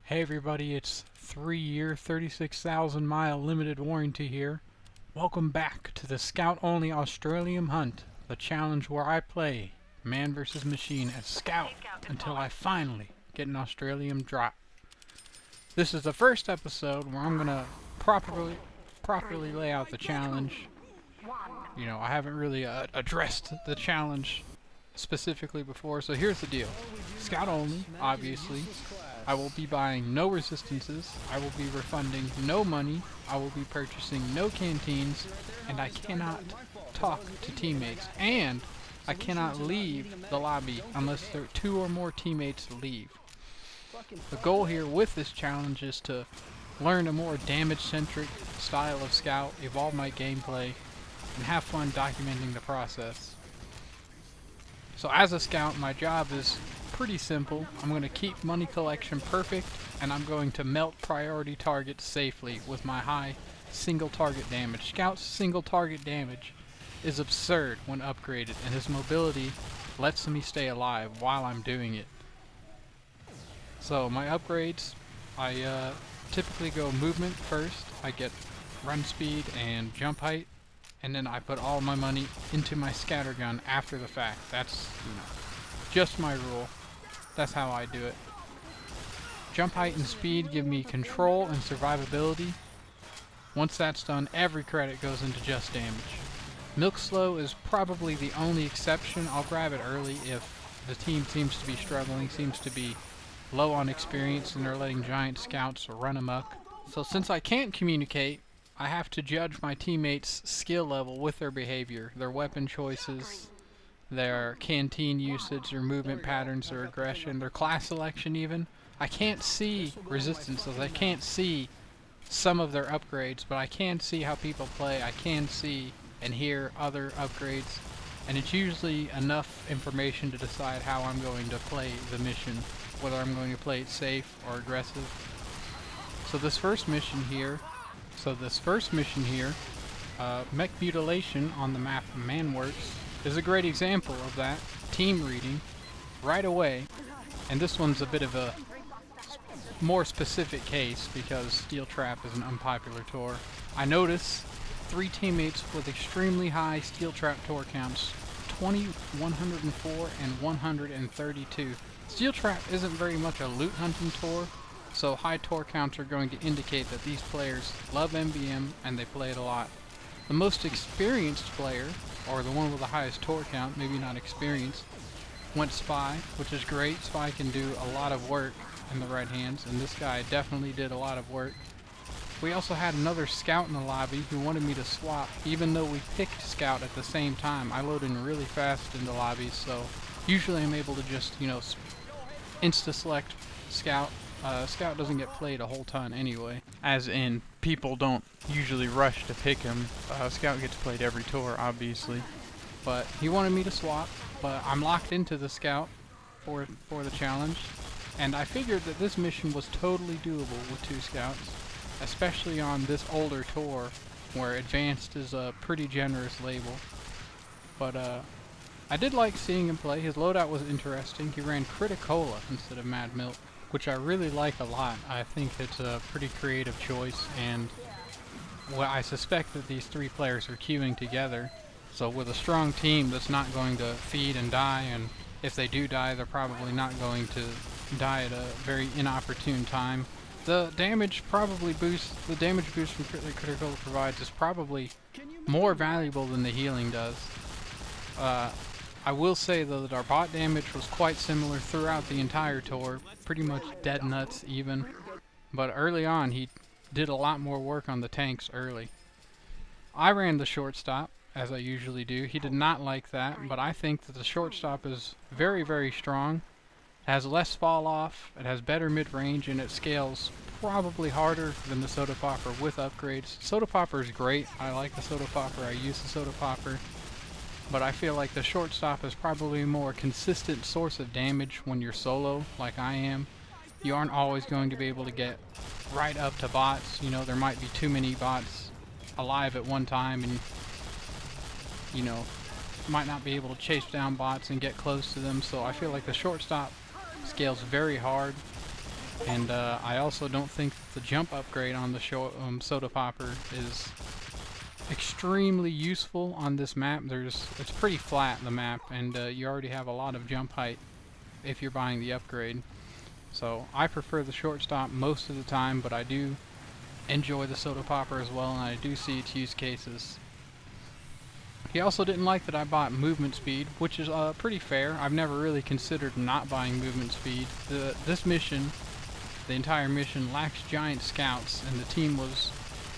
Hey everybody, it's 3-year, 36,000 mile limited warranty here. Welcome back to the Scout Only Australium Hunt, the challenge where I play man versus machine as Scout until I finally get an Australium drop. This is the first episode where I'm gonna properly lay out the challenge. You know, I haven't really addressed the challenge specifically before, so here's the deal. Scout only, obviously. I will be buying no resistances, I will be refunding no money, I will be purchasing no canteens, and I cannot talk to teammates, and I cannot leave the lobby unless there are 2 or more teammates leave. The goal here with this challenge is to learn a more damage-centric style of Scout, evolve my gameplay, and have fun documenting the process. So as a Scout, my job is pretty simple. I'm going to keep money collection perfect, and I'm going to melt priority targets safely with my high single target damage. Scout's single target damage is absurd when upgraded, and his mobility lets me stay alive while I'm doing it. So my upgrades, I typically go movement first. I get run speed and jump height, and then I put all my money into my scattergun after the fact. That's, just my rule. That's how I do it. Jump height and speed give me control and survivability. Once that's done, every credit goes into just damage. Milk slow is probably the only exception. I'll grab it early if the team seems to be struggling, seems to be low on experience, and they're letting giant scouts run amok. So since I can't communicate, I have to judge my teammates' skill level with their behavior, their weapon choices, their canteen usage, their movement patterns, their aggression, their class selection even. I can't see resistances, I can't see some of their upgrades, but I can see how people play, I can see and hear other upgrades, and it's usually enough information to decide how I'm going to play the mission, whether I'm going to play it safe or aggressive. So this first mission here, Mech Mutilation on the map Manworks, is a great example of that. Team reading right away, and this one's a bit of a more specific case because Steel Trap is an unpopular tour. I notice 3 teammates with extremely high Steel Trap tour counts, 20, 104, and 132. Steel Trap isn't very much a loot hunting tour, so high tour counts are going to indicate that these players love MvM and they play it a lot. The most experienced player, or the one with the highest tour count, maybe not experienced, went Spy, which is great. Spy can do a lot of work in the right hands, and this guy definitely did a lot of work. We also had another Scout in the lobby who wanted me to swap, even though we picked Scout at the same time. I load in really fast into lobbies, so usually I'm able to just, insta-select Scout. Scout doesn't get played a whole ton anyway, as in people don't usually rush to pick him. Scout gets played every tour, obviously, but he wanted me to swap, but I'm locked into the Scout for the challenge, and I figured that this mission was totally doable with 2 Scouts, especially on this older tour where advanced is a pretty generous label. But I did like seeing him play. His loadout was interesting. He ran Criticola instead of Mad Milk, which I really like a lot. I think it's a pretty creative choice, and well, I suspect that these 3 players are queuing together. So with a strong team that's not going to feed and die, and if they do die, they're probably not going to die at a very inopportune time. The damage boost from Criticola provides is probably more valuable than the healing does. I will say though that our bot damage was quite similar throughout the entire tour, pretty much dead nuts even, but early on he did a lot more work on the tanks early. I ran the shortstop, as I usually do. He did not like that, but I think that the shortstop is very, very strong. It has less fall off, it has better mid-range, and it scales probably harder than the Soda Popper with upgrades. Soda Popper is great, I like the Soda Popper, I use the Soda Popper. But I feel like the shortstop is probably a more consistent source of damage when you're solo, like I am. You aren't always going to be able to get right up to bots. There might be too many bots alive at one time, and might not be able to chase down bots and get close to them. So I feel like the shortstop scales very hard. And I also don't think the jump upgrade on the Soda Popper is extremely useful on this map. It's pretty flat, the map, and you already have a lot of jump height if you're buying the upgrade. So I prefer the shortstop most of the time, but I do enjoy the Soda Popper as well, and I do see its use cases. He also didn't like that I bought movement speed, which is pretty fair. I've never really considered not buying movement speed. This mission, the entire mission, lacks giant scouts, and the team was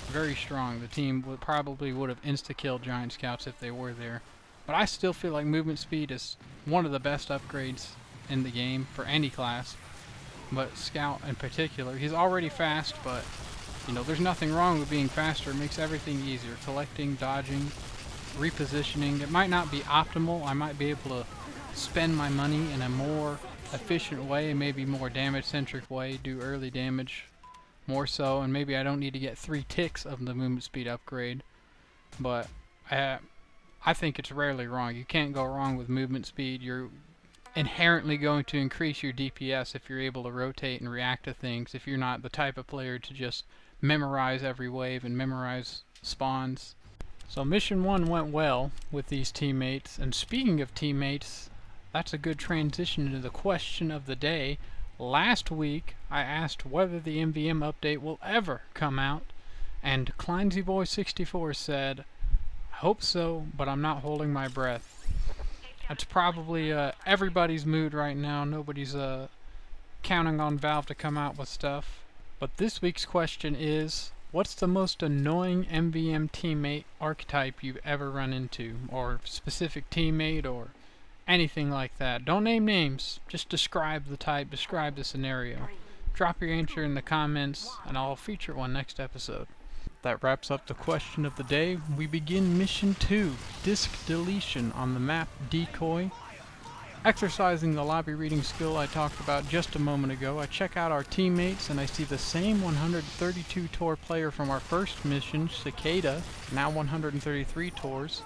very strong. The team probably would have insta-killed giant scouts if they were there. But I still feel like movement speed is one of the best upgrades in the game for any class. But Scout in particular, he's already fast, but you know, there's nothing wrong with being faster. It makes everything easier. Collecting, dodging, repositioning. It might not be optimal. I might be able to spend my money in a more efficient way, maybe more damage-centric way, do early damage more so, and maybe I don't need to get 3 ticks of the movement speed upgrade. But I think it's rarely wrong. You can't go wrong with movement speed. You're inherently going to increase your DPS if you're able to rotate and react to things, if you're not the type of player to just memorize every wave and memorize spawns. So mission 1 went well with these teammates, and speaking of teammates, that's a good transition into the question of the day. Last week I asked whether the MvM update will ever come out, and KleinzyBoy64 said, I hope so, but I'm not holding my breath. That's probably everybody's mood right now. Nobody's counting on Valve to come out with stuff. But this week's question is, what's the most annoying MvM teammate archetype you've ever run into? Or specific teammate, or anything like that. Don't name names. Just describe the type, describe the scenario. Drop your answer in the comments, and I'll feature one next episode. That wraps up the question of the day. We begin mission 2, Disc Deletion on the map Decoy. Exercising the lobby reading skill I talked about just a moment ago, I check out our teammates and I see the same 132 tour player from our first mission, Cicada, now 133 tours.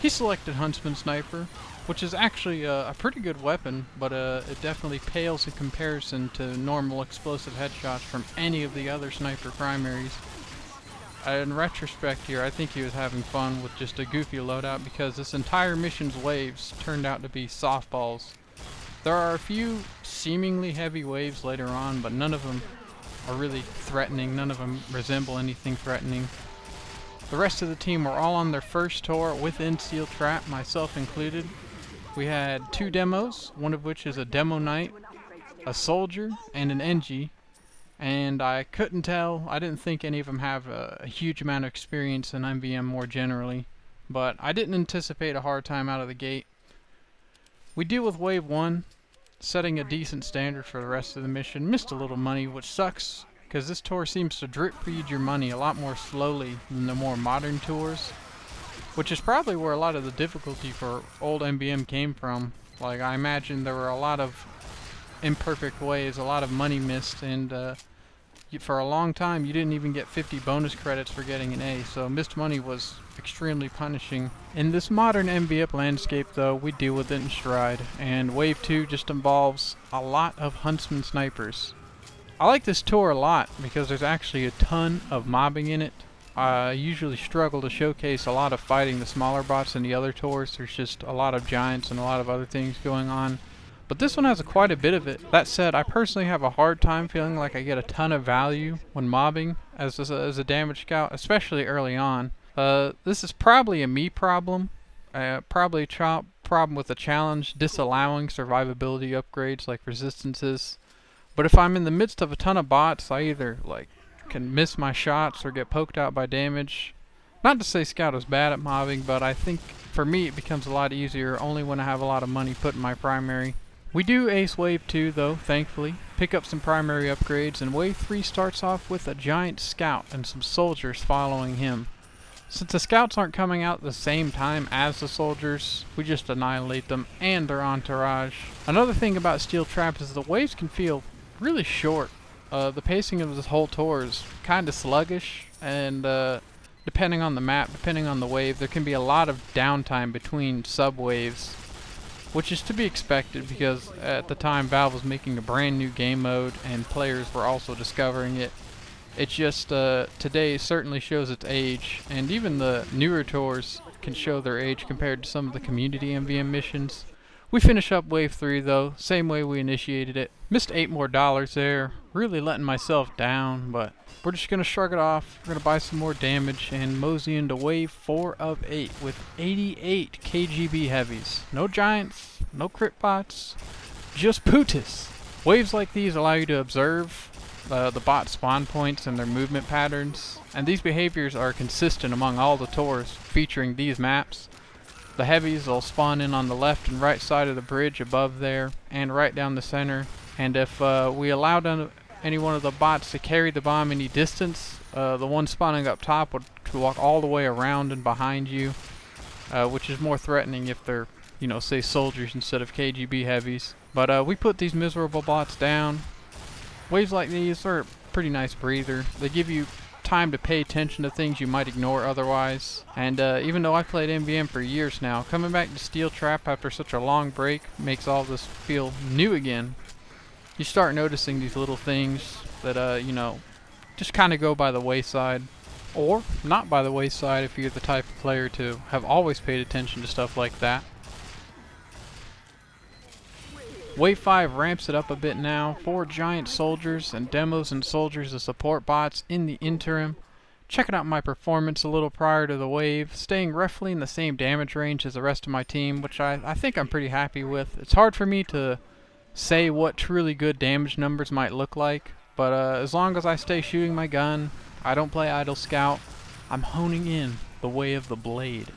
He selected Huntsman Sniper, which is actually a pretty good weapon, but it definitely pales in comparison to normal explosive headshots from any of the other sniper primaries. In retrospect here, I think he was having fun with just a goofy loadout because this entire mission's waves turned out to be softballs. There are a few seemingly heavy waves later on, but none of them are really threatening. None of them resemble anything threatening. The rest of the team were all on their first tour within Steel Trap, myself included. We had 2 demos, one of which is a Demo Knight, a Soldier, and an NG. And I couldn't tell, I didn't think any of them have a huge amount of experience in MvM more generally, but I didn't anticipate a hard time out of the gate. We deal with Wave 1, setting a decent standard for the rest of the mission. Missed a little money, which sucks, because this tour seems to drip feed your money a lot more slowly than the more modern tours, which is probably where a lot of the difficulty for old MvM came from. Like, I imagine there were a lot of imperfect ways, a lot of money missed, and for a long time you didn't even get 50 bonus credits for getting an A, so missed money was extremely punishing. In this modern MvM landscape though, we deal with it in stride, and Wave 2 just involves a lot of Huntsman Snipers. I like this tour a lot because there's actually a ton of mobbing in it. I usually struggle to showcase a lot of fighting the smaller bots in the other tours. There's just a lot of giants and a lot of other things going on. But this one has quite a bit of it. That said, I personally have a hard time feeling like I get a ton of value when mobbing as a damage scout, especially early on. This is probably a me problem. Probably a problem with the challenge disallowing survivability upgrades like resistances. But if I'm in the midst of a ton of bots, I either can miss my shots or get poked out by damage. Not to say Scout is bad at mobbing, but I think for me it becomes a lot easier only when I have a lot of money put in my primary. We do ace Wave 2 though, thankfully, pick up some primary upgrades, and Wave 3 starts off with a giant scout and some soldiers following him. Since the scouts aren't coming out at the same time as the soldiers, we just annihilate them and their entourage. Another thing about Steel Trap is the waves can feel really short. The pacing of this whole tour is kind of sluggish, and depending on the map, depending on the wave, there can be a lot of downtime between sub-waves. which is to be expected because at the time Valve was making a brand new game mode and players were also discovering it. It just today certainly shows its age, and even the newer tours can show their age compared to some of the community MvM missions. We finish up Wave 3 though, same way we initiated it. Missed $8 more there, really letting myself down, but we're just going to shrug it off. We're going to buy some more damage and mosey into Wave 4 of 8 with 88 KGB heavies. No giants, no crit bots, just Putis. Waves like these allow you to observe the bot spawn points and their movement patterns, and these behaviors are consistent among all the tours featuring these maps. The heavies will spawn in on the left and right side of the bridge above there and right down the center, and if we allowed any one of the bots to carry the bomb any distance, the one spawning up top would walk all the way around and behind you, which is more threatening if they're, you know, say soldiers instead of KGB heavies. But we put these miserable bots down. Waves like these are a pretty nice breather. They give you time to pay attention to things you might ignore otherwise. And even though I played MvM for years now, coming back to Steel Trap after such a long break makes all this feel new again. You start noticing these little things that, you know, just kind of go by the wayside. Or not by the wayside if you're the type of player to have always paid attention to stuff like that. Wave 5 ramps it up a bit now. 4 giant soldiers and demos and soldiers as support bots in the interim. Checking out my performance a little prior to the wave, staying roughly in the same damage range as the rest of my team, which I think I'm pretty happy with. It's hard for me to say what truly good damage numbers might look like, but as long as I stay shooting my gun, I don't play idle scout, I'm honing in the way of the blade.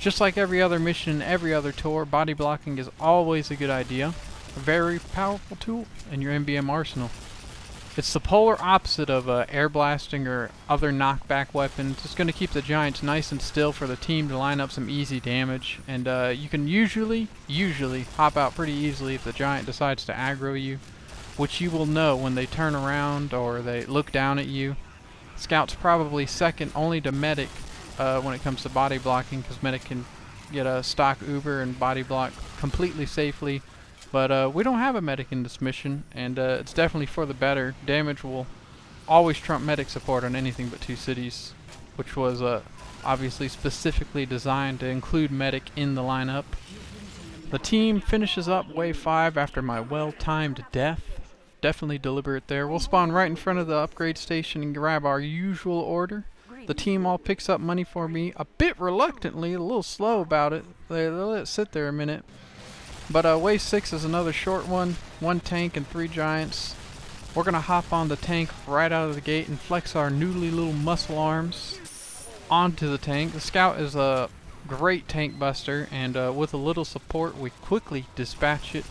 Just like every other mission and every other tour, body blocking is always a good idea. A very powerful tool in your MvM arsenal. It's the polar opposite of air blasting or other knockback weapons. It's going to keep the giants nice and still for the team to line up some easy damage. And you can usually hop out pretty easily if the giant decides to aggro you, which you will know when they turn around or they look down at you. Scout's probably second only to medic when it comes to body blocking, because medic can get a stock uber and body block completely safely. But we don't have a medic in this mission, and it's definitely for the better. Damage will always trump medic support on anything but Two Cities, which was obviously specifically designed to include medic in the lineup. The team finishes up Wave 5 after my well-timed death. Definitely deliberate there. We'll spawn right in front of the upgrade station and grab our usual order. The team all picks up money for me, a bit reluctantly, a little slow about it. They let it sit there a minute. But Wave 6 is another short one. 1 tank and 3 giants. We're going to hop on the tank right out of the gate and flex our newly little muscle arms onto the tank. The scout is a great tank buster, and with a little support we quickly dispatch it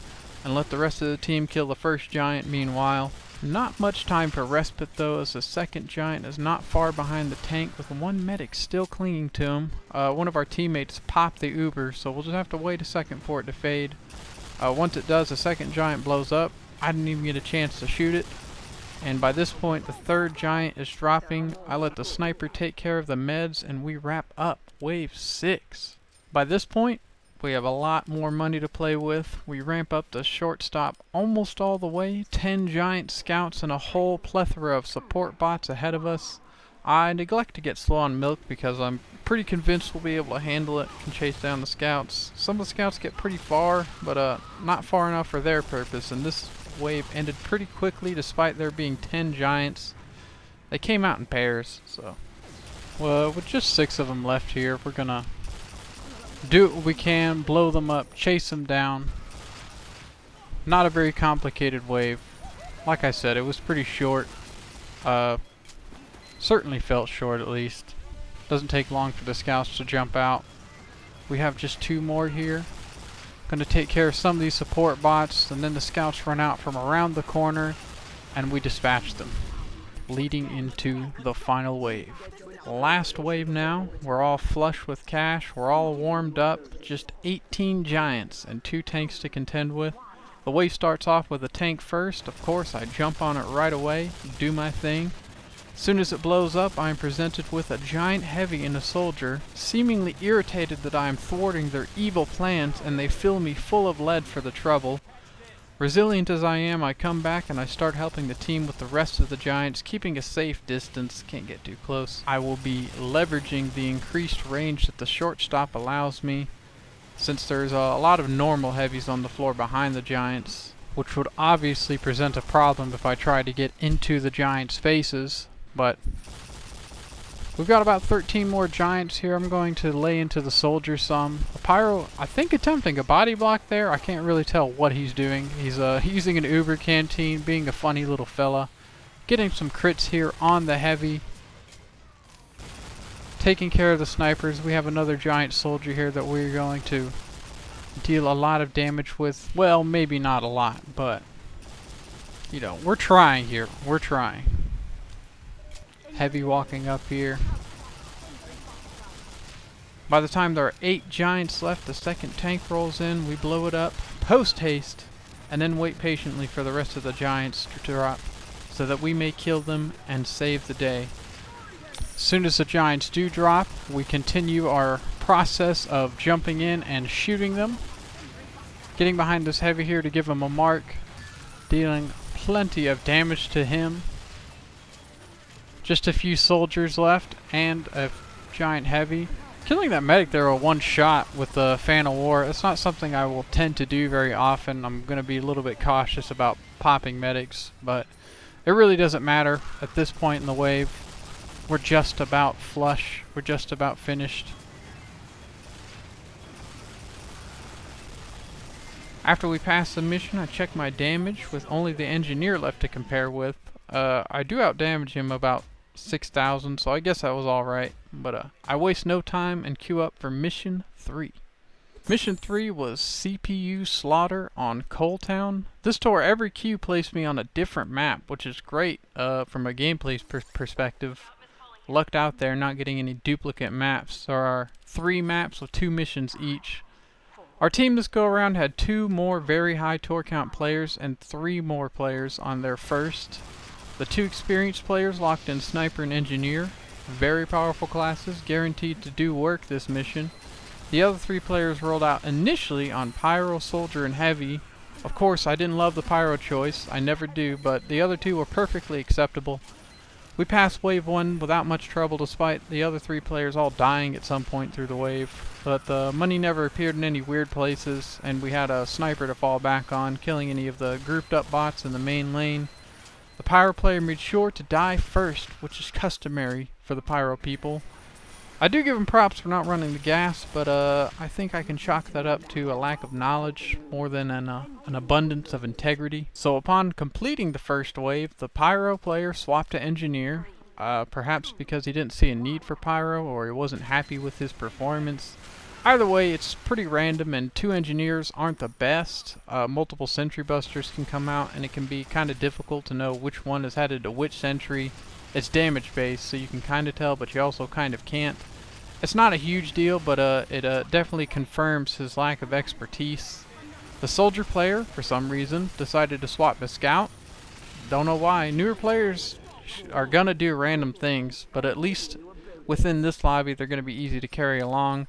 and let the rest of the team kill the first giant meanwhile. Not much time for respite though, as the second giant is not far behind the tank with 1 medic still clinging to him. One of our teammates popped the uber, so we'll just have to wait a second for it to fade. Once it does, the second giant blows up. I didn't even get a chance to shoot it. And by this point, the third giant is dropping. I let the sniper take care of the meds, and we wrap up Wave 6. By this point, we have a lot more money to play with. We ramp up the shortstop almost all the way. 10 giant scouts and a whole plethora of support bots ahead of us. I neglect to get slow on milk because I'm pretty convinced we'll be able to handle it and chase down the scouts. Some of the scouts get pretty far, but not far enough for their purpose, and this wave ended pretty quickly despite there being 10 giants. They came out in pairs, so. Well, with just 6 of them left here, we're gonna do what we can, blow them up, chase them down. Not a very complicated wave. Like I said, it was pretty short. Certainly felt short at least. Doesn't take long for the scouts to jump out. We have just 2 more here. Gonna take care of some of these support bots, and then the scouts run out from around the corner and we dispatch them, leading into the final wave. Last wave now. We're all flush with cash. We're all warmed up. Just 18 giants and 2 tanks to contend with. The wave starts off with a tank first. Of course, I jump on it right away, do my thing. As soon as it blows up, I am presented with a giant heavy and a soldier, seemingly irritated that I am thwarting their evil plans, and they fill me full of lead for the trouble. Resilient as I am, I come back and I start helping the team with the rest of the giants, keeping a safe distance, can't get too close. I will be leveraging the increased range that the shortstop allows me, since there's a lot of normal heavies on the floor behind the giants, which would obviously present a problem if I try to get into the giants' faces. But we've got about 13 more giants here. I'm going to lay into the soldier some. A pyro, I think, attempting a body block there. I can't really tell what he's doing. He's using an Uber canteen, being a funny little fella. Getting some crits here on the heavy. Taking care of the snipers. We have another giant soldier here that we're going to deal a lot of damage with. Well, maybe not a lot, but you know, we're trying here. We're trying. Heavy walking up here. By the time there are 8 giants left, the second tank rolls in. We blow it up post haste and then wait patiently for the rest of the giants to drop so that we may kill them and save the day. As soon as the giants do drop, we continue our process of jumping in and shooting them. Getting behind this heavy here to give him a mark, dealing plenty of damage to him. Just a few soldiers left and a giant heavy. Killing that medic there a one shot with the Fan of War, it's not something I will tend to do very often. I'm going to be a little bit cautious about popping medics, but it really doesn't matter at this point in the wave. We're just about flush. We're just about finished. After we pass the mission, I check my damage with only the engineer left to compare with. I do outdamage him about 6,000, so I guess that was alright. But I waste no time and queue up for Mission 3. Mission 3 was CPU Slaughter on Coal Town. This tour, every queue placed me on a different map, which is great from a gameplay perspective. Lucked out there not getting any duplicate maps. There are 3 maps with 2 missions each. Our team this go around had 2 more very high tour count players and 3 more players on their first. The 2 experienced players locked in Sniper and Engineer, very powerful classes, guaranteed to do work this mission. The other 3 players rolled out initially on Pyro, Soldier, and Heavy. Of course, I didn't love the Pyro choice, I never do, but the other 2 were perfectly acceptable. We passed wave 1 without much trouble despite the other 3 players all dying at some point through the wave. But the money never appeared in any weird places, and we had a sniper to fall back on, killing any of the grouped up bots in the main lane. The Pyro player made sure to die first, which is customary for the Pyro people. I do give him props for not running the gas, but I think I can chalk that up to a lack of knowledge more than an abundance of integrity. So upon completing the first wave, the Pyro player swapped to Engineer, perhaps because he didn't see a need for Pyro or he wasn't happy with his performance. Either way, it's pretty random, and 2 engineers aren't the best. Multiple sentry busters can come out, and it can be kind of difficult to know which one is headed to which sentry. It's damage based, so you can kind of tell, but you also kind of can't. It's not a huge deal, but it definitely confirms his lack of expertise. The soldier player, for some reason, decided to swap to scout. Don't know why. Newer players are gonna do random things, but at least within this lobby, they're gonna be easy to carry along.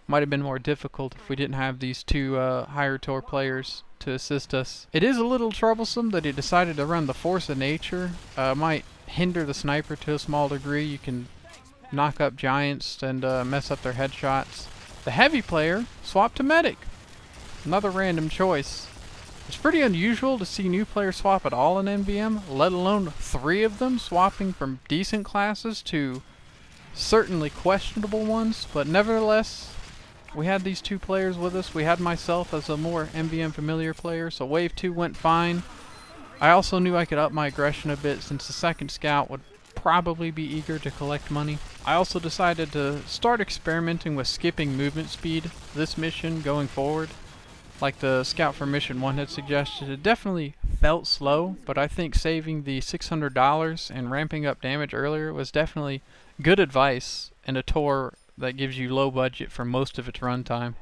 Might have been more difficult if we didn't have these 2 higher tour players to assist us. It is a little troublesome that he decided to run the Force of Nature. Might hinder the sniper to a small degree. You can knock up giants and mess up their headshots. The heavy player swapped to medic. Another random choice. It's pretty unusual to see new players swap at all in MvM, let alone 3 of them swapping from decent classes to certainly questionable ones, but nevertheless, we had these 2 players with us. We had myself as a more MvM familiar player, so wave 2 went fine. I also knew I could up my aggression a bit since the second scout would probably be eager to collect money. I also decided to start experimenting with skipping movement speed this mission going forward. Like the scout for mission 1 had suggested, it definitely felt slow, but I think saving the $600 and ramping up damage earlier was definitely good advice in a tour that gives you low budget for most of its runtime.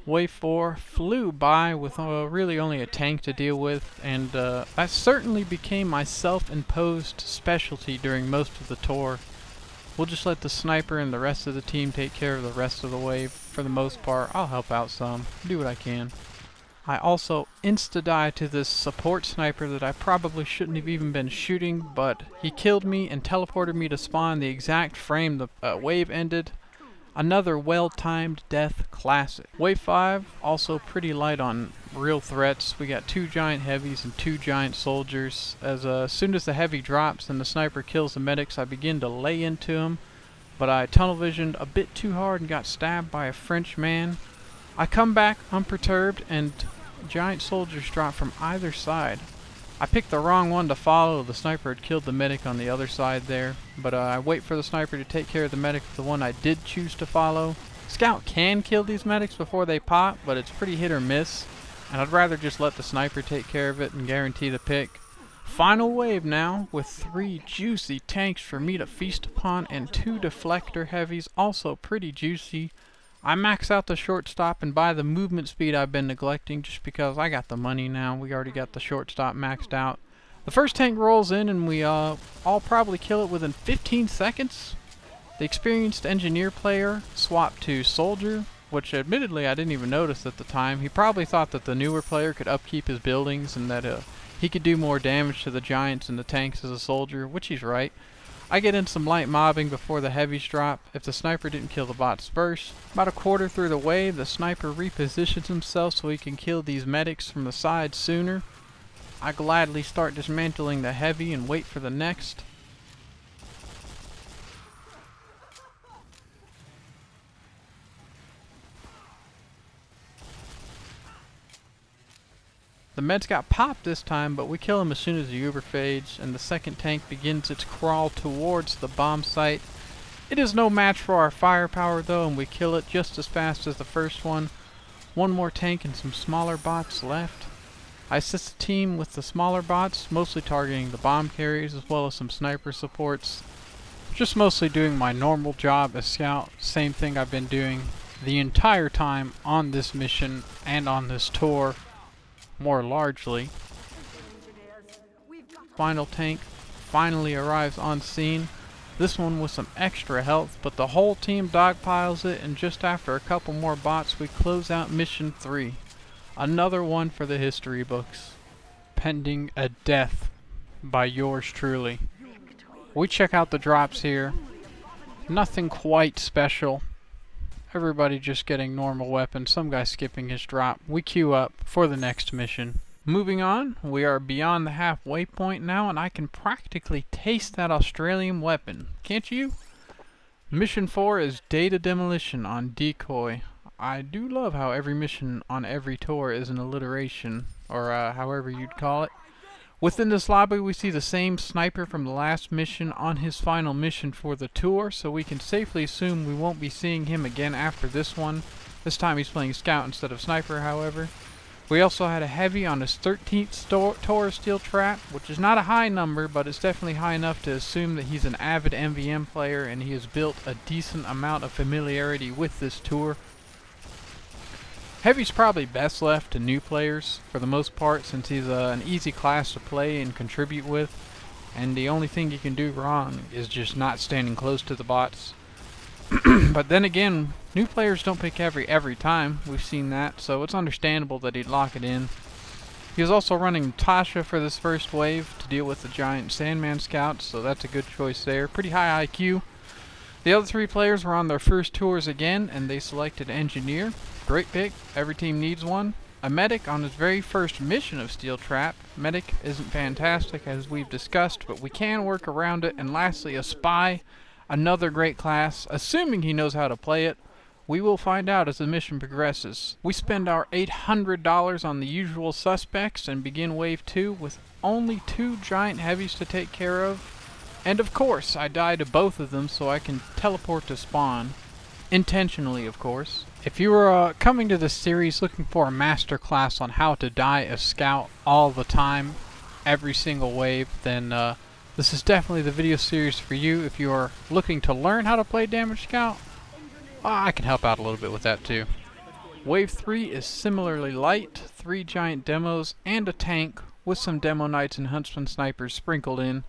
Wave 4 flew by with really only a tank to deal with, and that certainly became my self-imposed specialty during most of the tour. We'll just let the sniper and the rest of the team take care of the rest of the wave. For the most part, I'll help out some, do what I can. I also insta-die to this support sniper that I probably shouldn't have even been shooting, but he killed me and teleported me to spawn the exact frame the wave ended. Another well-timed death classic. Wave 5, also pretty light on real threats. We got 2 giant heavies and 2 giant soldiers. As soon as the heavy drops and the sniper kills the medics, I begin to lay into him, but I tunnel visioned a bit too hard and got stabbed by a French man. I come back unperturbed and giant soldiers drop from either side. I picked the wrong one to follow. The sniper had killed the medic on the other side there, but I wait for the sniper to take care of the medic with the one I did choose to follow. Scout can kill these medics before they pop, but it's pretty hit or miss, and I'd rather just let the sniper take care of it and guarantee the pick. Final wave now, with 3 juicy tanks for me to feast upon and 2 deflector heavies, also pretty juicy. I max out the shortstop and buy the movement speed I've been neglecting just because I got the money now. We already got the shortstop maxed out. The first tank rolls in and we all probably kill it within 15 seconds. The experienced engineer player swapped to soldier, which admittedly I didn't even notice at the time. He probably thought that the newer player could upkeep his buildings and that he could do more damage to the giants and the tanks as a soldier, which he's right. I get in some light mobbing before the heavies drop. If the sniper didn't kill the bots first. About a quarter through the wave, the sniper repositions himself so he can kill these medics from the side sooner. I gladly start dismantling the heavy and wait for the next. The meds got popped this time, but we kill him as soon as the Uber fades, and the second tank begins its crawl towards the bomb site. It is no match for our firepower though, and we kill it just as fast as the first one. One more tank and some smaller bots left. I assist the team with the smaller bots, mostly targeting the bomb carriers as well as some sniper supports. Just mostly doing my normal job as scout, same thing I've been doing the entire time on this mission and on this tour. More largely. Final tank finally arrives on scene. This one with some extra health, but the whole team dogpiles it, and just after a couple more bots we close out mission 3. Another one for the history books. Pending a death by yours truly. We check out the drops here. Nothing quite special. Everybody just getting normal weapons, some guy skipping his drop. We queue up for the next mission. Moving on, we are beyond the halfway point now, and I can practically taste that Australium weapon. Can't you? Mission 4 is Data Demolition on Decoy. I do love how every mission on every tour is an alliteration, or however you'd call it. Within this lobby we see the same sniper from the last mission on his final mission for the tour, so we can safely assume we won't be seeing him again after this one. This time he's playing scout instead of sniper, however. We also had a heavy on his 13th tour steel trap, which is not a high number, but it's definitely high enough to assume that he's an avid MvM player and he has built a decent amount of familiarity with this tour. Heavy's probably best left to new players for the most part, since he's an easy class to play and contribute with, and the only thing you can do wrong is just not standing close to the bots. But then again, new players don't pick Heavy every time. We've seen that, so it's understandable that he'd lock it in. He was also running Tasha for this first wave to deal with the giant Sandman scouts, so that's a good choice there. Pretty high IQ. The other 3 players were on their first tours again, and they selected Engineer. Great pick, every team needs one. A Medic on his very first mission of Steel Trap. Medic isn't fantastic as we've discussed, but we can work around it. And lastly, a Spy, another great class, assuming he knows how to play it. We will find out as the mission progresses. We spend our $800 on the usual suspects and begin wave 2 with only 2 giant heavies to take care of. And of course, I die to both of them so I can teleport to spawn. Intentionally, of course. If you are coming to this series looking for a masterclass on how to die as scout all the time, every single wave, then this is definitely the video series for you. If you are looking to learn how to play damage scout, I can help out a little bit with that too. Wave 3 is similarly light, 3 giant demos and a tank with some demo knights and huntsman snipers sprinkled in.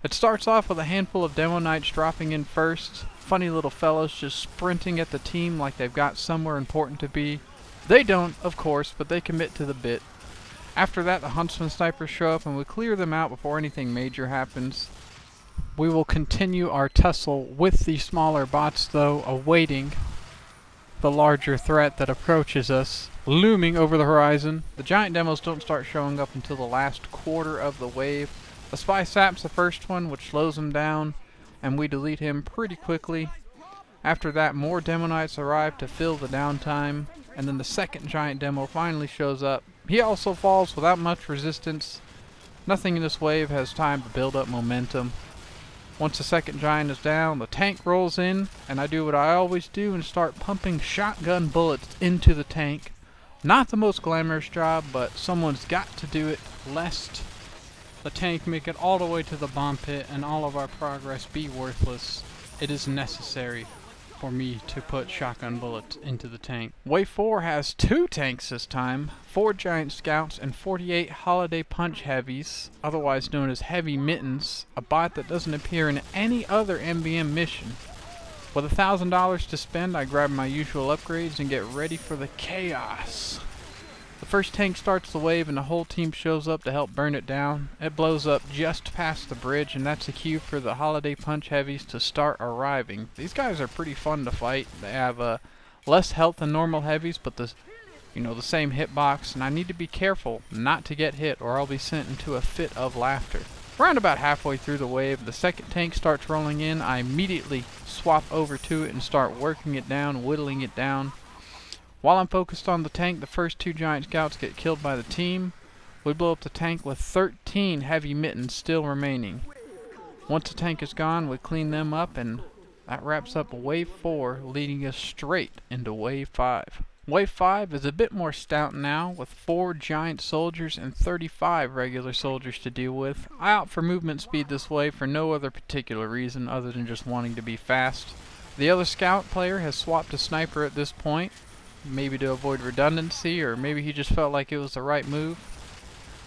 It starts off with a handful of demo knights dropping in first, funny little fellows just sprinting at the team like they've got somewhere important to be. They don't, of course, but they commit to the bit. After that, the huntsman snipers show up and we clear them out before anything major happens. We will continue our tussle with the smaller bots though, awaiting the larger threat that approaches us, looming over the horizon. The giant demos don't start showing up until the last quarter of the wave. The spy sap's the first one, which slows him down, and we delete him pretty quickly. After that, more demo knights arrive to fill the downtime, and then the second giant demo finally shows up. He also falls without much resistance. Nothing in this wave has time to build up momentum. Once the second giant is down, the tank rolls in, and I do what I always do and start pumping shotgun bullets into the tank. Not the most glamorous job, but someone's got to do it, lest the tank make it all the way to the bomb pit and all of our progress be worthless. It is necessary for me to put shotgun bullets into the tank. Wave 4 has 2 tanks this time, 4 giant scouts and 48 holiday punch heavies, otherwise known as heavy mittens, a bot that doesn't appear in any other MvM mission. With $1,000 to spend, I grab my usual upgrades and get ready for the chaos. The first tank starts the wave and the whole team shows up to help burn it down. It blows up just past the bridge, and that's a cue for the holiday punch heavies to start arriving. These guys are pretty fun to fight. They have less health than normal heavies, but the same hitbox, and I need to be careful not to get hit or I'll be sent into a fit of laughter. Around about halfway through the wave, the second tank starts rolling in. I immediately swap over to it and start working it down, whittling it down. While I'm focused on the tank, the first 2 giant scouts get killed by the team. We blow up the tank with 13 heavy mittens still remaining. Once the tank is gone, we clean them up, and that wraps up Wave 4, leading us straight into Wave 5. Wave 5 is a bit more stout now, with 4 giant soldiers and 35 regular soldiers to deal with. I opt for movement speed this way for no other particular reason other than just wanting to be fast. The other scout player has swapped to sniper at this point, maybe to avoid redundancy, or maybe he just felt like it was the right move.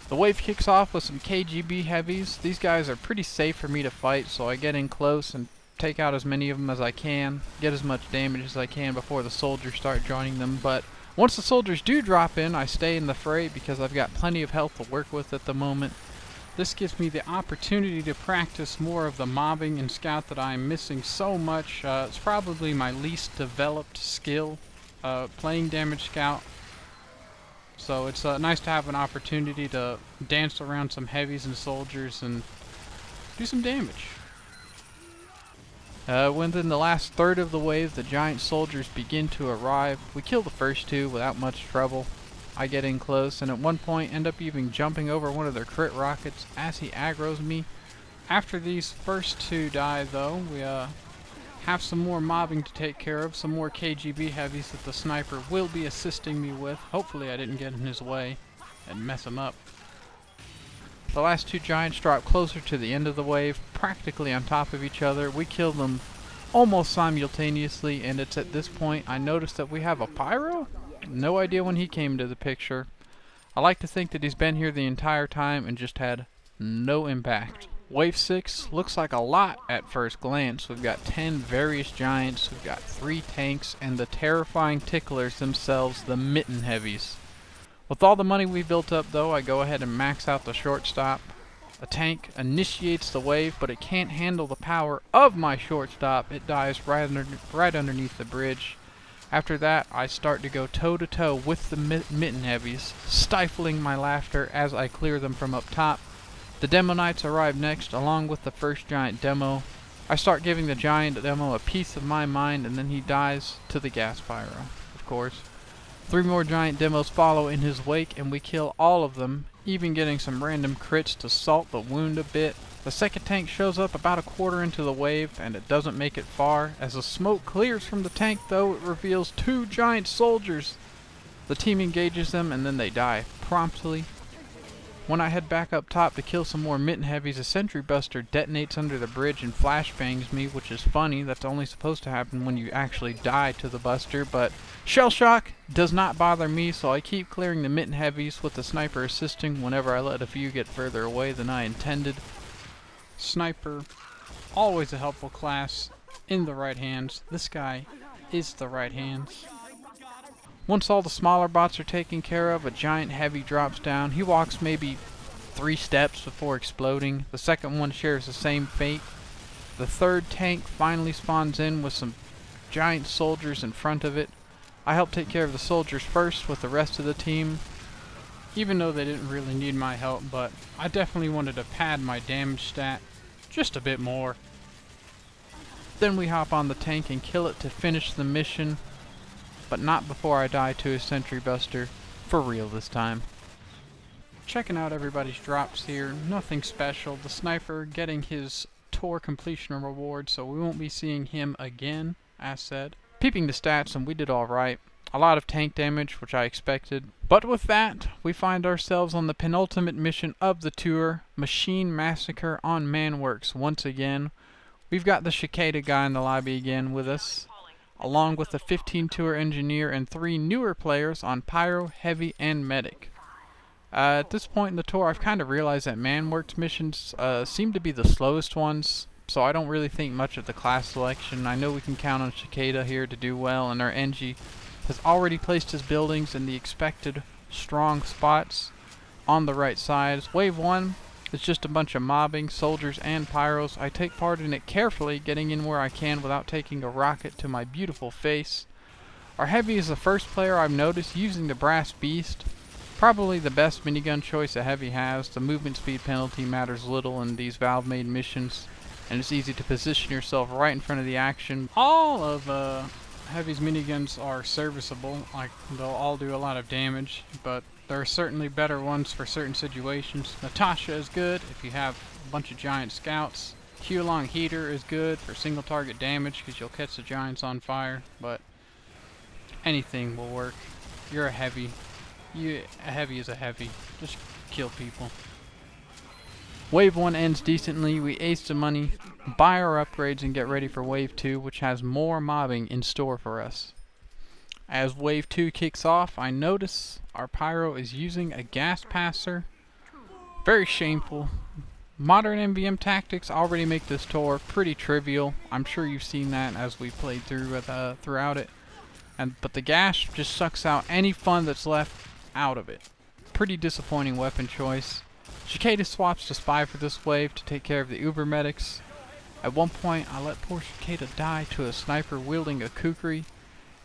The wave kicks off with some KGB heavies. These guys are pretty safe for me to fight, so I get in close and take out as many of them as I can, get as much damage as I can before the soldiers start joining them. But once the soldiers do drop in, I stay in the fray because I've got plenty of health to work with at the moment. This gives me the opportunity to practice more of the mobbing and scout that I'm missing so much. It's probably my least developed skill, playing damage scout. So it's nice to have an opportunity to dance around some heavies and soldiers and do some damage. Within the last third of the wave, the giant soldiers begin to arrive. We kill the first 2 without much trouble. I get in close and at one point end up even jumping over one of their crit rockets as he aggroes me. After these first 2 die though, we have some more mobbing to take care of, some more KGB heavies that the sniper will be assisting me with. Hopefully I didn't get in his way and mess him up. The last 2 giants drop closer to the end of the wave, practically on top of each other. We kill them almost simultaneously, and it's at this point I notice that we have a pyro? No idea when he came into the picture. I like to think that he's been here the entire time and just had no impact. Wave 6 looks like a lot at first glance. We've got 10 various giants, we've got 3 tanks, and the terrifying ticklers themselves, the mitten heavies. With all the money we built up though, I go ahead and max out the shortstop. A tank initiates the wave, but it can't handle the power of my shortstop. It dies right underneath the bridge. After that, I start to go toe to toe with the mitten heavies, stifling my laughter as I clear them from up top. The demo knights arrive next, along with the first giant demo. I start giving the giant demo a piece of my mind, and then he dies to the gas pyro, of course. 3 more giant demos follow in his wake, and we kill all of them, even getting some random crits to salt the wound a bit. The second tank shows up about a quarter into the wave, and it doesn't make it far. As the smoke clears from the tank though, it reveals 2 giant soldiers. The team engages them, and then they die promptly. When I head back up top to kill some more mitten heavies, a sentry buster detonates under the bridge and flashbangs me, which is funny. That's only supposed to happen when you actually die to the buster, but shell shock does not bother me, so I keep clearing the mitten heavies with the sniper assisting whenever I let a few get further away than I intended. Sniper, always a helpful class in the right hands. This guy is the right hands. Once all the smaller bots are taken care of, a giant heavy drops down. He walks maybe 3 steps before exploding. The second one shares the same fate. The third tank finally spawns in with some giant soldiers in front of it. I help take care of the soldiers first with the rest of the team, even though they didn't really need my help, but I definitely wanted to pad my damage stat just a bit more. Then we hop on the tank and kill it to finish the mission, but not before I die to a sentry buster, for real this time. Checking out everybody's drops here, nothing special. The sniper getting his tour completion reward, so we won't be seeing him again, as said. Peeping the stats, and we did alright. A lot of tank damage, which I expected. But with that, we find ourselves on the penultimate mission of the tour, Machine Massacre on Manworks once again. We've got the Cicada guy in the lobby again with us, along with the 15 tour engineer and 3 newer players on Pyro, Heavy, and Medic. At this point in the tour, I've kind of realized that Manworks missions seem to be the slowest ones, so I don't really think much of the class selection. I know we can count on Cicada here to do well, and our Engie has already placed his buildings in the expected strong spots on the right sides. Wave 1 is just a bunch of mobbing, soldiers and pyros. I take part in it carefully, getting in where I can without taking a rocket to my beautiful face. Our Heavy is the first player I've noticed using the Brass Beast. Probably the best minigun choice a Heavy has. The movement speed penalty matters little in these Valve-made missions, and it's easy to position yourself right in front of the action. All of Heavy's miniguns are serviceable, like they'll all do a lot of damage, but there are certainly better ones for certain situations. Natasha is good if you have a bunch of giant scouts. Q-Long Heater is good for single target damage because you'll catch the giants on fire, but anything will work. You're a Heavy. A Heavy is a Heavy. Just kill people. Wave 1 ends decently. We ace the money, buy our upgrades, and get ready for Wave 2, which has more mobbing in store for us. As Wave 2 kicks off, I notice our Pyro is using a gas passer. Very shameful. Modern MvM tactics already make this tour pretty trivial. I'm sure you've seen that as we played throughout it. But the gas just sucks out any fun that's left out of it. Pretty disappointing weapon choice. Cicada swaps to Spy for this wave to take care of the Uber medics. At one point, I let poor Cicada die to a sniper wielding a kukri.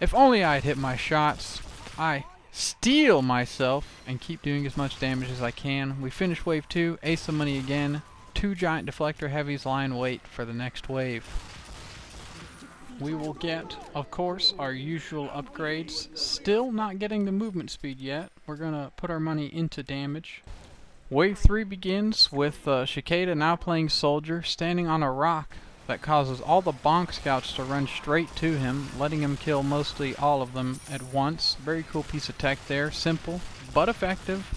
If only I had hit my shots. I steel myself and keep doing as much damage as I can. We finish wave 2, ace the money again. 2 giant deflector heavies lie in wait for the next wave. We will get, of course, our usual upgrades. Still not getting the movement speed yet. We're gonna put our money into damage. Wave 3 begins with Cicada now playing soldier, standing on a rock that causes all the bonk scouts to run straight to him, letting him kill mostly all of them at once. Very cool piece of tech there, simple but effective.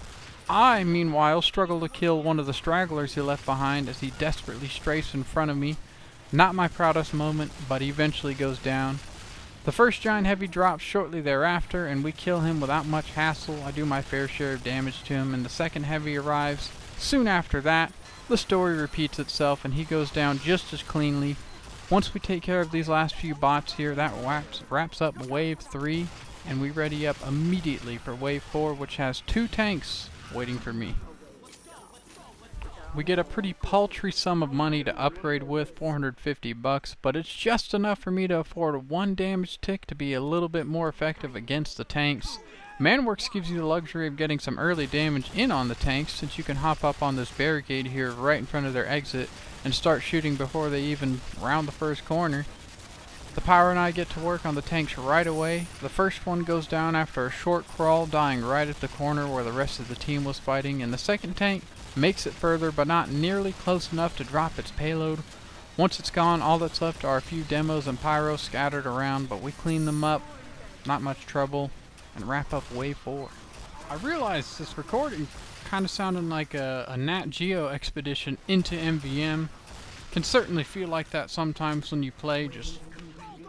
I, meanwhile, struggle to kill one of the stragglers he left behind as he desperately strafes in front of me. Not my proudest moment, but he eventually goes down. The first giant heavy drops shortly thereafter, and we kill him without much hassle. I do my fair share of damage to him, and the second heavy arrives. Soon after that, the story repeats itself, and he goes down just as cleanly. Once we take care of these last few bots here, that wraps up Wave 3, and we ready up immediately for Wave 4, which has 2 tanks waiting for me. We get a pretty paltry sum of money to upgrade with, 450 bucks, but it's just enough for me to afford 1 damage tick to be a little bit more effective against the tanks. Manworks gives you the luxury of getting some early damage in on the tanks, since you can hop up on this barricade here right in front of their exit and start shooting before they even round the first corner. The Pyro and I get to work on the tanks right away. The first one goes down after a short crawl, dying right at the corner where the rest of the team was fighting, and the second tank makes it further, but not nearly close enough to drop its payload. Once it's gone, all that's left are a few demos and pyros scattered around, but we clean them up, not much trouble, and wrap up Wave 4. I realize this recording Kind of sounding like a Nat Geo expedition into MvM. Can certainly feel like that sometimes when you play, just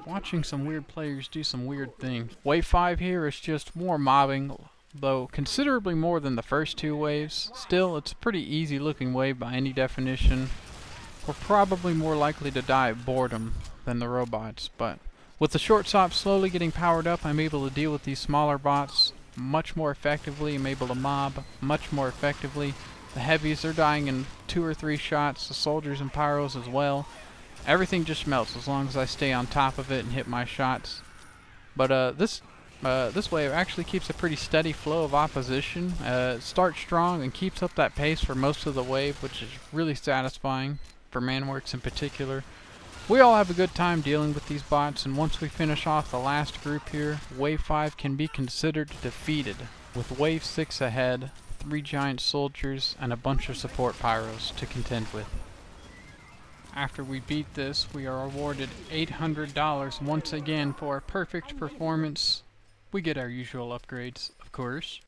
watching some weird players do some weird things. Wave 5 here is just more mobbing, though considerably more than the first two waves. Still, it's a pretty easy looking wave by any definition. We're probably more likely to die of boredom than the robots, but with the short stop slowly getting powered up, I'm able to deal with these smaller bots much more effectively. I'm able to mob much more effectively. The heavies are dying in 2 or 3 shots, the soldiers and pyros as well. Everything just melts as long as I stay on top of it and hit my shots. But this wave actually keeps a pretty steady flow of opposition. It starts strong and keeps up that pace for most of the wave, which is really satisfying for Manworks in particular. We all have a good time dealing with these bots, and once we finish off the last group here, Wave 5 can be considered defeated, with Wave 6 ahead, 3 giant soldiers, and a bunch of support pyros to contend with. After we beat this, we are awarded $800 once again for a perfect performance. We get our usual upgrades, of course.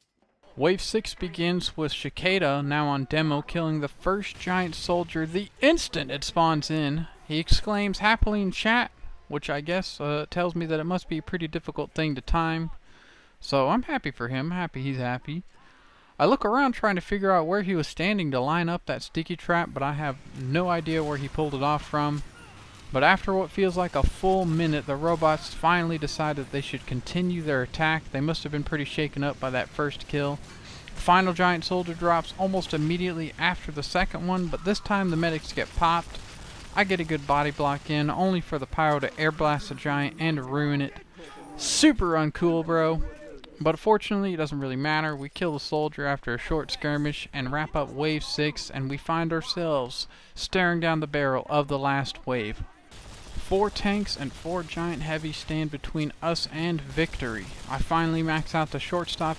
Wave 6 begins with Cicada now on demo killing the first giant soldier the instant it spawns in. He exclaims happily in chat, which I guess tells me that it must be a pretty difficult thing to time. So I'm happy for him, happy he's happy. I look around trying to figure out where he was standing to line up that sticky trap, but I have no idea where he pulled it off from. But after what feels like a full minute, the robots finally decided they should continue their attack. They must have been pretty shaken up by that first kill. The final giant soldier drops almost immediately after the second one, but this time the medics get popped. I get a good body block in, only for the pyro to air blast the giant and ruin it. Super uncool, bro. But fortunately, it doesn't really matter. We kill the soldier after a short skirmish and wrap up Wave 6, and we find ourselves staring down the barrel of the last wave. 4 tanks and 4 giant heavies stand between us and victory. I finally max out the shortstop.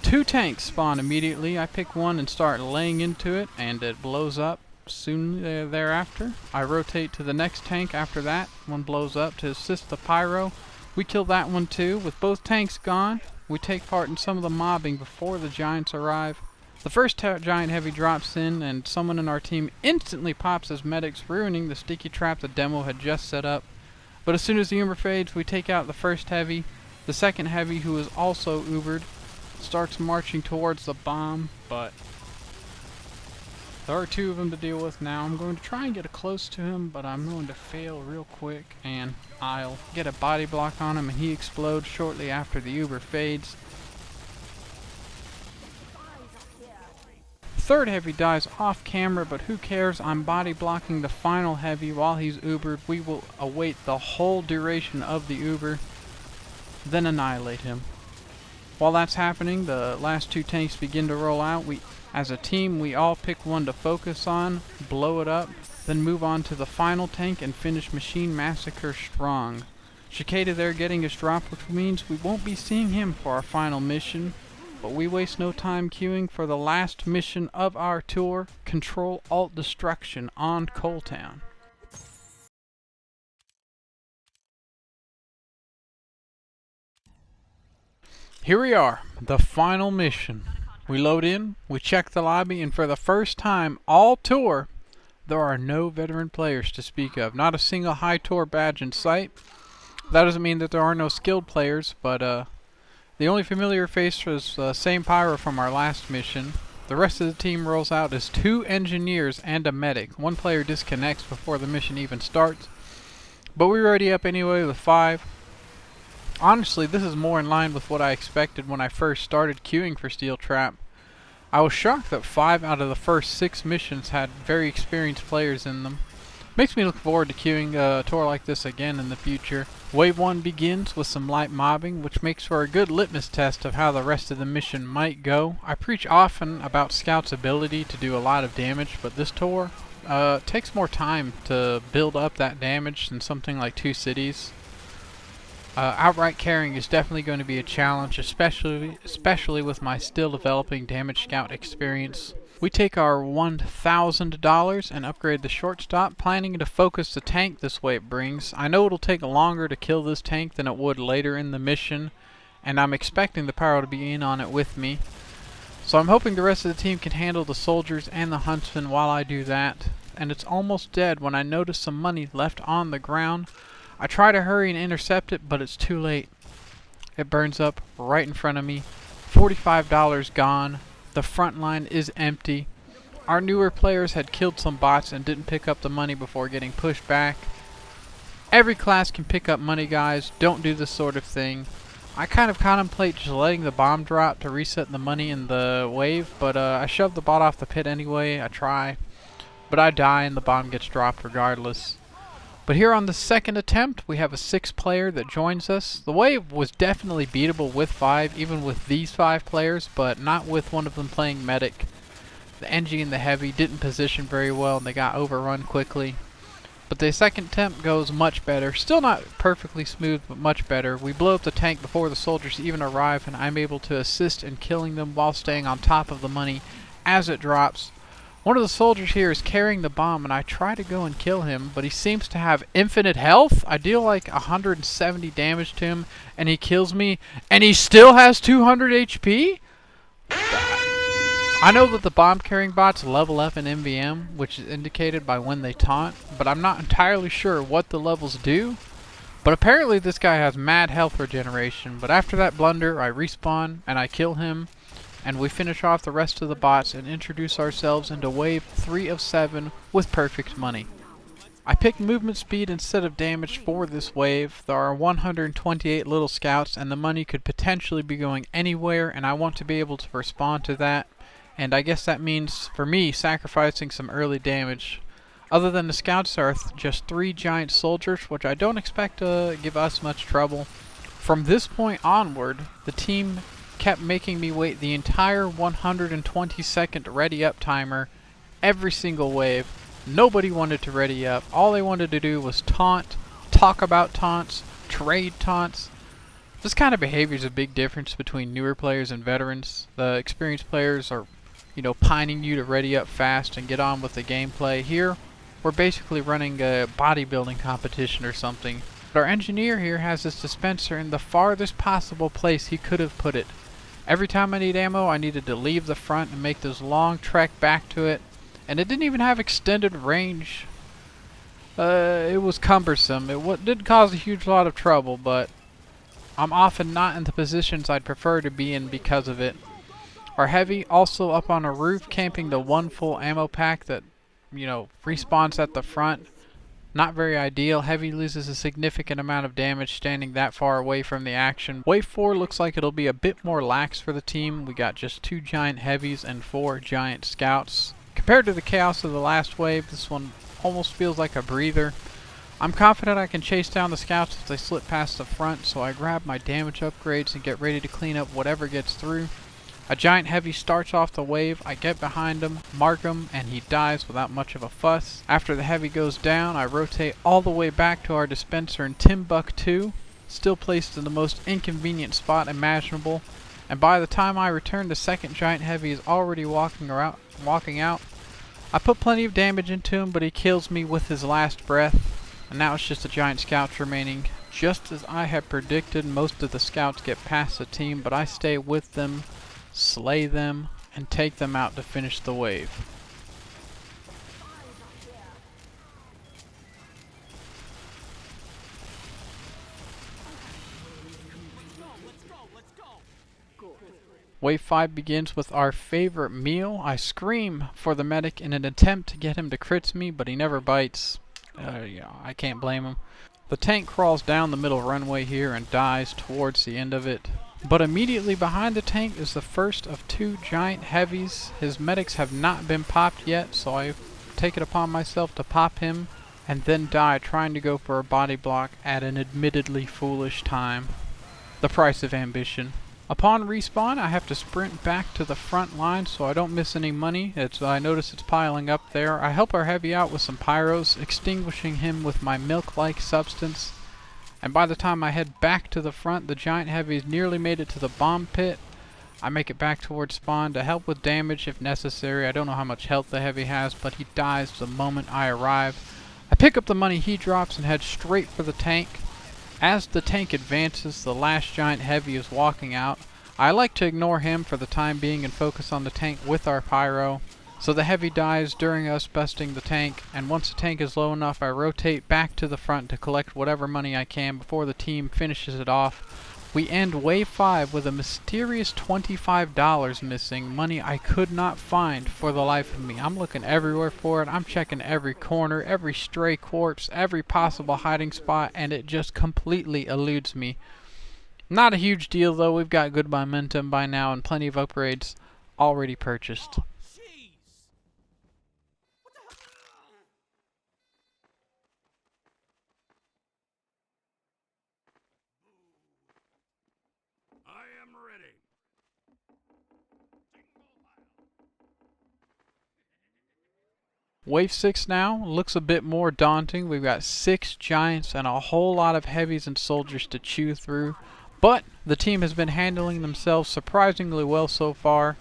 2 tanks spawn immediately. I pick one and start laying into it, and it blows up soon thereafter. I rotate to the next tank after that. One blows up to assist the pyro. We kill that one too. With both tanks gone, we take part in some of the mobbing before the giants arrive. The first giant heavy drops in, and someone in our team instantly pops as medics, ruining the sticky trap the demo had just set up. But as soon as the Uber fades, we take out the first heavy. The second heavy, who is also Ubered, starts marching towards the bomb, but there are 2 of them to deal with now. I'm going to try and get close to him, but I'm going to fail real quick, and I'll get a body block on him, and he explodes shortly after the Uber fades. Third heavy dies off camera, but who cares? I'm body blocking the final heavy while he's Ubered. We will await the whole duration of the Uber, then annihilate him. While that's happening, the last 2 tanks begin to roll out. As a team, we all pick one to focus on, blow it up, then move on to the final tank and finish Machine Massacre strong. Cicada there getting his drop, which means we won't be seeing him for our final mission. But we waste no time queuing for the last mission of our tour, Ctrl+Alt+Destruction on Coal Town. Here we are, the final mission. We load in, we check the lobby, and for the first time all tour, there are no veteran players to speak of. Not a single high tour badge in sight. That doesn't mean that there are no skilled players, but the only familiar face was the same pyro from our last mission. The rest of the team rolls out as 2 engineers and a medic. 1 player disconnects before the mission even starts, but we're already up anyway with 5. Honestly, this is more in line with what I expected when I first started queuing for Steel Trap. I was shocked that 5 out of the first 6 missions had very experienced players in them. Makes me look forward to queuing a tour like this again in the future. Wave 1 begins with some light mobbing, which makes for a good litmus test of how the rest of the mission might go. I preach often about Scout's ability to do a lot of damage, but this tour takes more time to build up that damage than something like 2 cities. Outright carrying is definitely going to be a challenge, especially with my still developing Damage Scout experience. We take our $1,000 and upgrade the shortstop, planning to focus the tank this way it brings. I know it'll take longer to kill this tank than it would later in the mission, and I'm expecting the pyro to be in on it with me. So I'm hoping the rest of the team can handle the soldiers and the huntsmen while I do that. And it's almost dead when I notice some money left on the ground. I try to hurry and intercept it, but it's too late. It burns up right in front of me. $45 gone. The front line is empty. Our newer players had killed some bots and didn't pick up the money before getting pushed back. Every class can pick up money, guys. Don't do this sort of thing. I kind of contemplate just letting the bomb drop to reset the money in the wave, but I shove the bot off the pit anyway. I try, but I die and the bomb gets dropped regardless. But here on the second attempt, we have a 6th player that joins us. The wave was definitely beatable with 5, even with these 5 players, but not with one of them playing medic. The NG and the heavy didn't position very well and they got overrun quickly. But the second attempt goes much better. Still not perfectly smooth, but much better. We blow up the tank before the soldiers even arrive, and I'm able to assist in killing them while staying on top of the money as it drops. One of the soldiers here is carrying the bomb, and I try to go and kill him, but he seems to have infinite health. I deal like 170 damage to him, and he kills me, and he still has 200 HP? I know that the bomb carrying bots level up in MvM, which is indicated by when they taunt, but I'm not entirely sure what the levels do. But apparently this guy has mad health regeneration, but after that blunder I respawn and I kill him, and we finish off the rest of the bots and introduce ourselves into wave 3 of 7 with perfect money. I picked movement speed instead of damage for this wave. There are 128 little scouts and the money could potentially be going anywhere, and I want to be able to respond to that. And I guess that means, for me, sacrificing some early damage. Other than the scouts, there are just 3 giant soldiers, which I don't expect to give us much trouble. From this point onward, the team kept making me wait the entire 120-second ready up timer every single wave. Nobody wanted to ready up. All they wanted to do was taunt, talk about taunts, trade taunts. This kind of behavior is a big difference between newer players and veterans. The experienced players are, pining you to ready up fast and get on with the gameplay. Here, we're basically running a bodybuilding competition or something. But our engineer here has this dispenser in the farthest possible place he could have put it. Every time I need ammo, I needed to leave the front and make this long trek back to it. And it didn't even have extended range. It was cumbersome. It did cause a huge lot of trouble, but I'm often not in the positions I'd prefer to be in because of it. Our heavy also up on a roof, camping the 1 full ammo pack that, respawns at the front. Not very ideal. Heavy loses a significant amount of damage standing that far away from the action. Wave 4 looks like it'll be a bit more lax for the team. We got just 2 giant heavies and 4 giant scouts. Compared to the chaos of the last wave, this one almost feels like a breather. I'm confident I can chase down the scouts if they slip past the front, so I grab my damage upgrades and get ready to clean up whatever gets through. A giant heavy starts off the wave, I get behind him, mark him, and he dies without much of a fuss. After the heavy goes down, I rotate all the way back to our dispenser in Timbuktu, still placed in the most inconvenient spot imaginable, and by the time I return, the second giant heavy is already walking out. I put plenty of damage into him, but he kills me with his last breath, and now it's just the giant scouts remaining. Just as I had predicted, most of the scouts get past the team, but I stay with them, slay them, and take them out to finish the wave. Wave 5 begins with our favorite meal. I scream for the medic in an attempt to get him to crits me, but he never bites. I can't blame him. The tank crawls down the middle runway here and dies towards the end of it. But immediately behind the tank is the first of 2 giant heavies. His medics have not been popped yet, so I take it upon myself to pop him and then die trying to go for a body block at an admittedly foolish time. The price of ambition. Upon respawn, I have to sprint back to the front line so I don't miss any money. I notice it's piling up there. I help our heavy out with some pyros, extinguishing him with my milk-like substance. And by the time I head back to the front, the giant heavies nearly made it to the bomb pit. I make it back towards spawn to help with damage if necessary. I don't know how much health the heavy has, but he dies the moment I arrive. I pick up the money he drops and head straight for the tank. As the tank advances, the last giant heavy is walking out. I like to ignore him for the time being and focus on the tank with our pyro. So the heavy dies during us busting the tank, and once the tank is low enough, I rotate back to the front to collect whatever money I can before the team finishes it off. We end wave 5 with a mysterious $25 missing, money I could not find for the life of me. I'm looking everywhere for it. I'm checking every corner, every stray quartz, every possible hiding spot, and it just completely eludes me. Not a huge deal though, we've got good momentum by now and plenty of upgrades already purchased. Wave 6 now looks a bit more daunting. We've got 6 giants and a whole lot of heavies and soldiers to chew through. But the team has been handling themselves surprisingly well so far.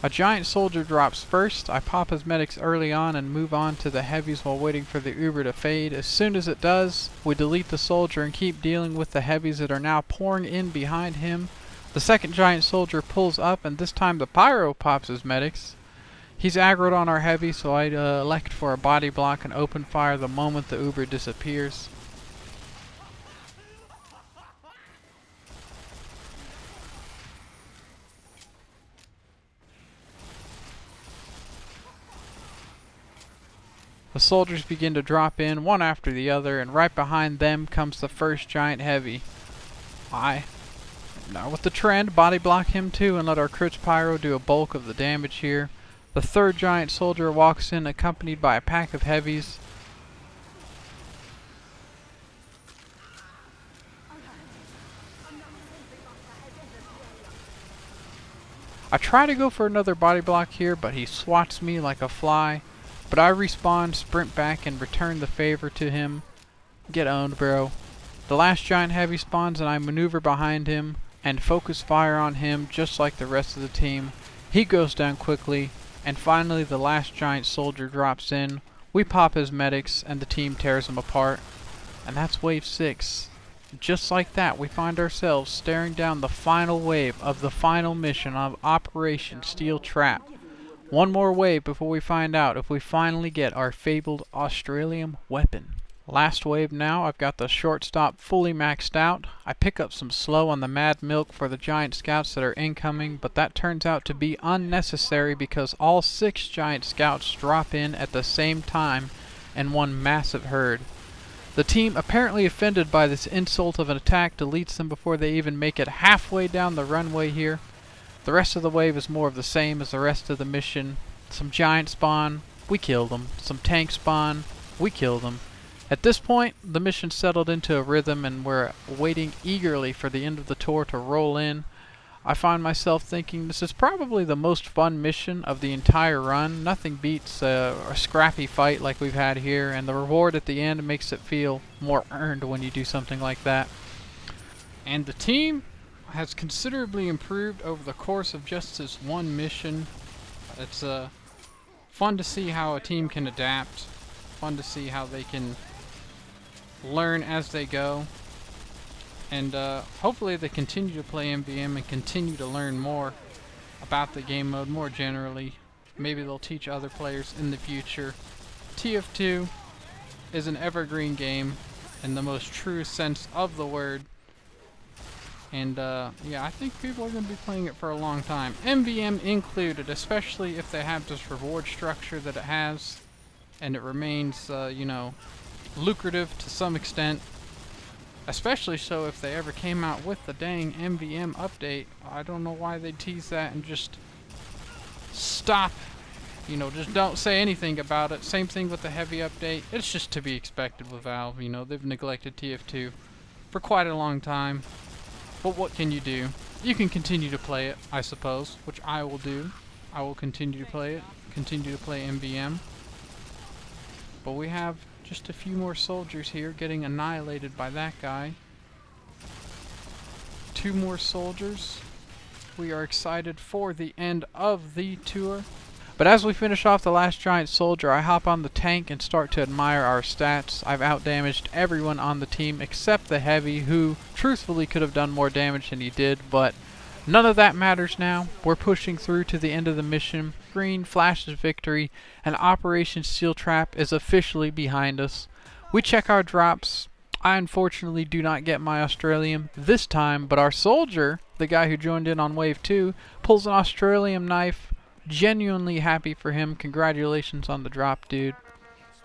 A giant soldier drops first. I pop his medics early on and move on to the heavies while waiting for the Uber to fade. As soon as it does, we delete the soldier and keep dealing with the heavies that are now pouring in behind him. The second giant soldier pulls up, and this time the pyro pops his medics. He's aggroed on our heavy, so I elect for a body block and open fire the moment the Uber disappears. The soldiers begin to drop in, one after the other, and right behind them comes the first giant heavy. Now with the trend, body block him too and let our crits pyro do a bulk of the damage here. The third giant soldier walks in accompanied by a pack of heavies. I try to go for another body block here, but he swats me like a fly. But I respawn, sprint back, and return the favor to him. Get owned, bro. The last giant heavy spawns and I maneuver behind him and focus fire on him just like the rest of the team. He goes down quickly, and finally the last giant soldier drops in. We pop his medics and the team tears him apart. And that's wave 6. Just like that, we find ourselves staring down the final wave of the final mission of Operation Steel Trap. One more wave before we find out if we finally get our fabled Australium weapon. Last wave now, I've got the shortstop fully maxed out. I pick up some slow on the Mad Milk for the giant scouts that are incoming, but that turns out to be unnecessary because all 6 giant scouts drop in at the same time in one massive herd. The team, apparently offended by this insult of an attack, deletes them before they even make it halfway down the runway here. The rest of the wave is more of the same as the rest of the mission. Some giant spawn, we kill them. Some tank spawn, we kill them. At this point, the mission settled into a rhythm and we're waiting eagerly for the end of the tour to roll in. I find myself thinking this is probably the most fun mission of the entire run. Nothing beats a scrappy fight like we've had here, and the reward at the end makes it feel more earned when you do something like that. And the team has considerably improved over the course of just this one mission. It's fun to see how a team can adapt, fun to see how they can learn as they go, and hopefully they continue to play MvM and continue to learn more about the game mode more generally. Maybe they'll teach other players in the future. TF2 is an evergreen game in the most true sense of the word, and yeah, I think people are going to be playing it for a long time, MvM included, especially if they have this reward structure that it has and it remains you know, lucrative to some extent, especially so if they ever came out with the dang MvM update. I don't know why they tease that and just stop, you know, just don't say anything about it. Same thing with the heavy update. It's just to be expected with Valve. You know, they've neglected TF2 for quite a long time, but what can you do? You can continue to play it, I suppose, which I will do. I will continue to play it, continue to play MvM, but we have just a few more soldiers here getting annihilated by that guy. 2 more soldiers. We are excited for the end of the tour. But as we finish off the last giant soldier, I hop on the tank and start to admire our stats. I've outdamaged everyone on the team except the heavy, who truthfully could have done more damage than he did, but None of that matters now. We're pushing through to the end of the mission. Green flashes victory, and Operation Steel Trap is officially behind us. We check our drops. I unfortunately do not get my Australium this time, but our soldier, the guy who joined in on Wave 2, pulls an Australium knife. Genuinely happy for him. Congratulations on the drop, dude.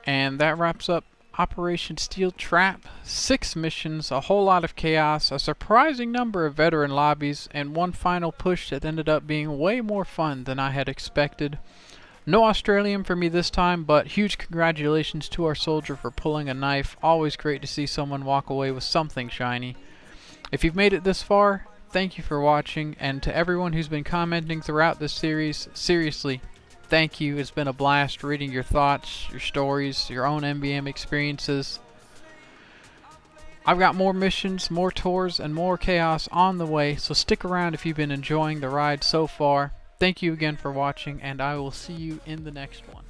And that wraps up Operation Steel Trap. 6 missions, a whole lot of chaos, a surprising number of veteran lobbies, and one final push that ended up being way more fun than I had expected. No Australium for me this time, but huge congratulations to our soldier for pulling a knife. Always great to see someone walk away with something shiny. If you've made it this far, thank you for watching, and to everyone who's been commenting throughout this series, seriously, thank you. It's been a blast reading your thoughts, your stories, your own MvM experiences. I've got more missions, more tours, and more chaos on the way, so stick around if you've been enjoying the ride so far. Thank you again for watching, and I will see you in the next one.